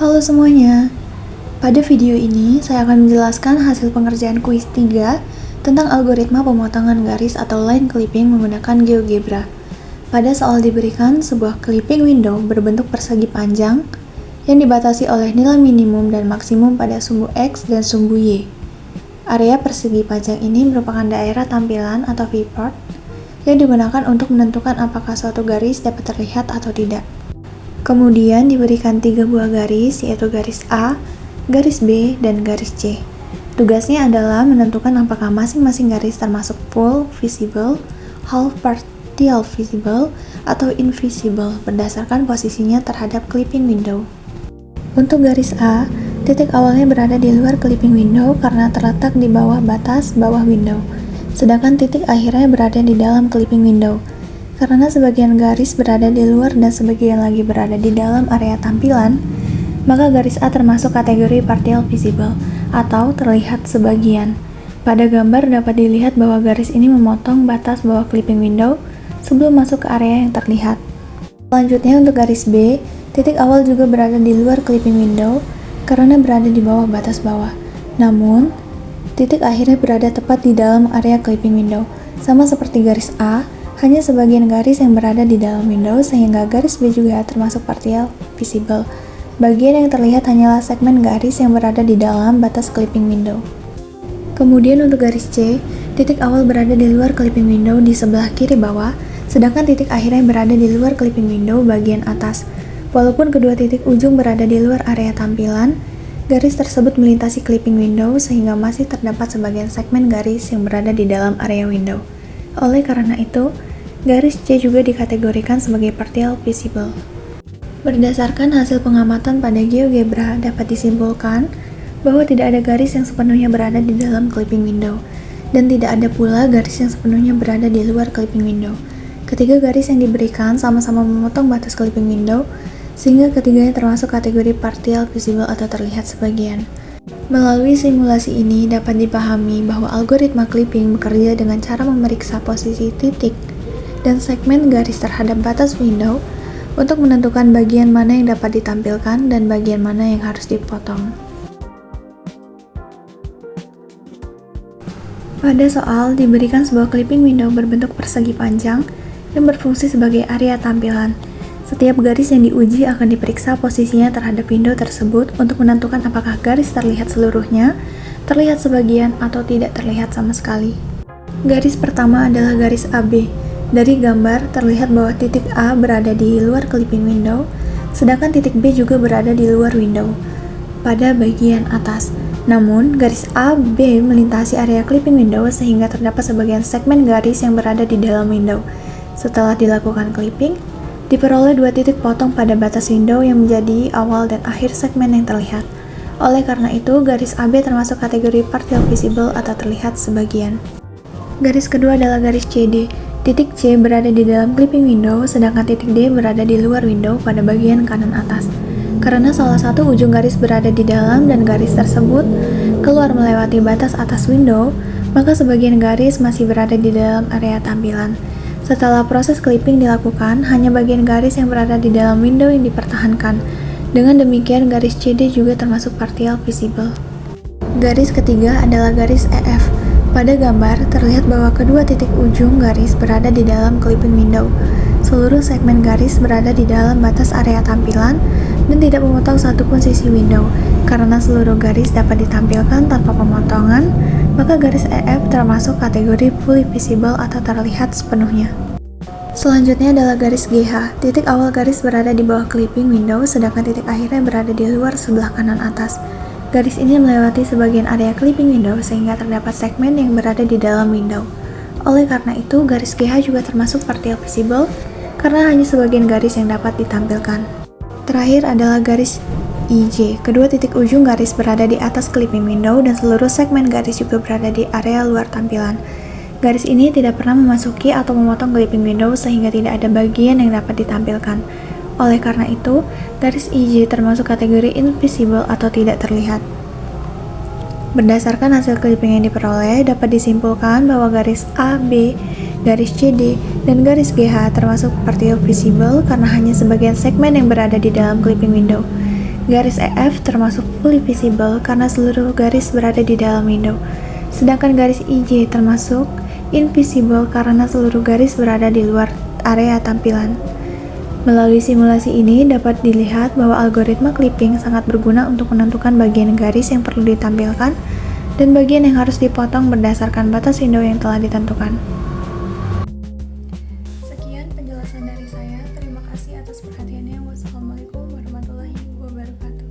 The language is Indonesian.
Halo semuanya, pada video ini saya akan menjelaskan hasil pengerjaan kuis 3 tentang algoritma pemotongan garis atau line clipping menggunakan GeoGebra. Pada soal diberikan sebuah clipping window berbentuk persegi panjang yang dibatasi oleh nilai minimum dan maksimum pada sumbu X dan sumbu Y. Area persegi panjang ini merupakan daerah tampilan atau viewport yang digunakan untuk menentukan apakah suatu garis dapat terlihat atau tidak. Kemudian diberikan 3 buah garis, yaitu garis A, garis B, dan garis C. Tugasnya adalah menentukan apakah masing-masing garis termasuk full visible, half partial visible, atau invisible berdasarkan posisinya terhadap clipping window. Untuk garis A, titik awalnya berada di luar clipping window karena terletak di bawah batas bawah window, sedangkan titik akhirnya berada di dalam clipping window. Karena sebagian garis berada di luar dan sebagian lagi berada di dalam area tampilan, maka garis A termasuk kategori partial visible atau terlihat sebagian. Pada gambar dapat dilihat bahwa garis ini memotong batas bawah clipping window sebelum masuk ke area yang terlihat. Selanjutnya untuk garis B, titik awal juga berada di luar clipping window karena berada di bawah batas bawah. Namun, titik akhirnya berada tepat di dalam area clipping window. Sama seperti garis A, hanya sebagian garis yang berada di dalam window sehingga garis B juga termasuk partial visible. Bagian yang terlihat hanyalah segmen garis yang berada di dalam batas clipping window. Kemudian untuk garis C, titik awal berada di luar clipping window di sebelah kiri bawah, sedangkan titik akhirnya berada di luar clipping window bagian atas. Walaupun kedua titik ujung berada di luar area tampilan, garis tersebut melintasi clipping window sehingga masih terdapat sebagian segmen garis yang berada di dalam area window. Oleh karena itu, garis C juga dikategorikan sebagai partial visible. Berdasarkan hasil pengamatan pada GeoGebra, dapat disimpulkan bahwa tidak ada garis yang sepenuhnya berada di dalam clipping window, dan tidak ada pula garis yang sepenuhnya berada di luar clipping window. Ketiga garis yang diberikan sama-sama memotong batas clipping window, sehingga ketiganya termasuk kategori partial visible atau terlihat sebagian. Melalui simulasi ini dapat dipahami bahwa algoritma clipping bekerja dengan cara memeriksa posisi titik dan segmen garis terhadap batas window untuk menentukan bagian mana yang dapat ditampilkan dan bagian mana yang harus dipotong. Pada soal diberikan sebuah clipping window berbentuk persegi panjang yang berfungsi sebagai area tampilan. Setiap garis yang diuji akan diperiksa posisinya terhadap window tersebut untuk menentukan apakah garis terlihat seluruhnya, terlihat sebagian, atau tidak terlihat sama sekali. Garis pertama adalah garis AB. Dari gambar, terlihat bahwa titik A berada di luar clipping window, sedangkan titik B juga berada di luar window, pada bagian atas. Namun, garis AB melintasi area clipping window sehingga terdapat sebagian segmen garis yang berada di dalam window. Setelah dilakukan clipping, diperoleh dua titik potong pada batas window yang menjadi awal dan akhir segmen yang terlihat. Oleh karena itu, garis AB termasuk kategori partial visible atau terlihat sebagian. Garis kedua adalah garis CD. Titik C berada di dalam clipping window, sedangkan titik D berada di luar window pada bagian kanan atas. Karena salah satu ujung garis berada di dalam dan garis tersebut keluar melewati batas atas window, maka sebagian garis masih berada di dalam area tampilan. Setelah proses clipping dilakukan, hanya bagian garis yang berada di dalam window yang dipertahankan. Dengan demikian, garis CD juga termasuk partial visible. Garis ketiga adalah garis EF. Pada gambar, terlihat bahwa kedua titik ujung garis berada di dalam clipping window. Seluruh segmen garis berada di dalam batas area tampilan dan tidak memotong satupun sisi window. Karena seluruh garis dapat ditampilkan tanpa pemotongan, maka garis EF termasuk kategori fully visible atau terlihat sepenuhnya. Selanjutnya adalah garis GH. Titik awal garis berada di bawah clipping window, sedangkan titik akhirnya berada di luar sebelah kanan atas. Garis ini melewati sebagian area clipping window sehingga terdapat segmen yang berada di dalam window. Oleh karena itu, garis GH juga termasuk partial visible karena hanya sebagian garis yang dapat ditampilkan. Terakhir adalah garis IJ. Kedua titik ujung garis berada di atas clipping window dan seluruh segmen garis juga berada di area luar tampilan. Garis ini tidak pernah memasuki atau memotong clipping window sehingga tidak ada bagian yang dapat ditampilkan. Oleh karena itu, garis IJ termasuk kategori invisible atau tidak terlihat. Berdasarkan hasil clipping yang diperoleh, dapat disimpulkan bahwa garis AB, garis CD, dan garis GH termasuk partial visible karena hanya sebagian segmen yang berada di dalam clipping window. Garis EF termasuk fully visible karena seluruh garis berada di dalam window. Sedangkan garis IJ termasuk invisible karena seluruh garis berada di luar area tampilan. Melalui simulasi ini dapat dilihat bahwa algoritma clipping sangat berguna untuk menentukan bagian garis yang perlu ditampilkan dan bagian yang harus dipotong berdasarkan batas window yang telah ditentukan. Sekian penjelasan dari saya. Terima kasih atas perhatiannya. Wassalamualaikum warahmatullahi wabarakatuh.